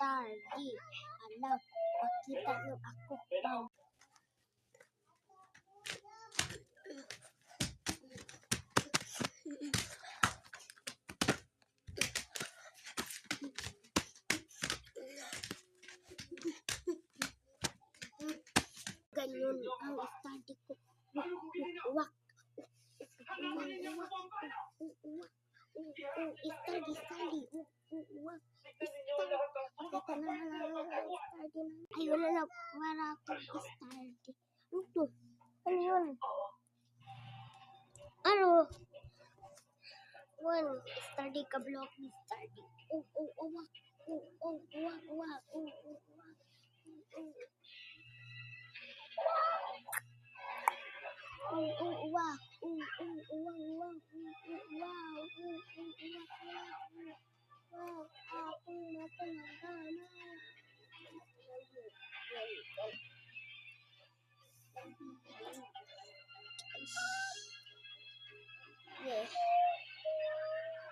Stardy. Alam, makita nyo ako pang ganyan ang study ko. Wak. Study. Wak. Ayun na para akong study. Ito. Ano yun? Ano? One. Study ka block ni study. Wak. Wak. Yeah.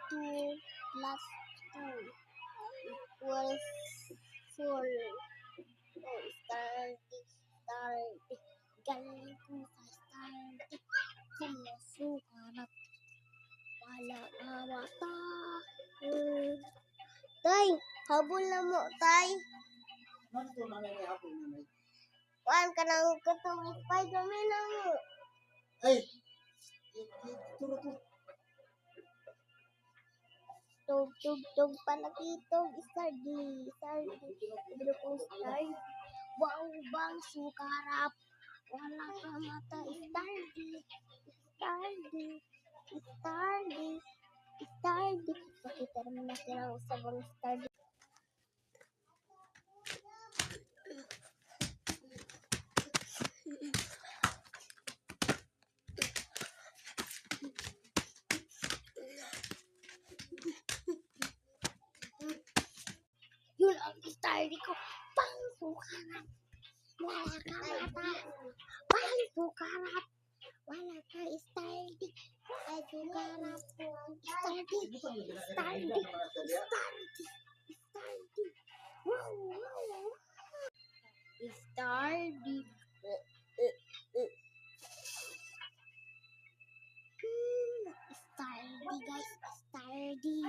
2 plus 2 equals 4. Oh, study. Galing ko sa study. Sumusukarap. Wala na mata. Tay, habol na mo, tay. Ano ito namin ihapon namin? Kuhaan ka ng katong Spider-Man na mo. Ay! Turo ko. Tug pala dito. Study. Ibig kong study. Wow, bang sukarap. Wala ka mata. Study. Pakita naman natin ang sabang study. Yun ang study ko. Bang sukarap. Wala ka mata. Bang sukarap. Wala ka study. Ay sukarap. Study. Wow. Study. Study guys. Study.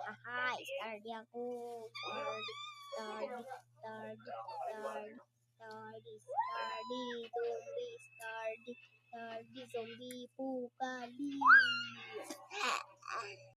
Haha. Study ako. Study. Zombie. Pukali.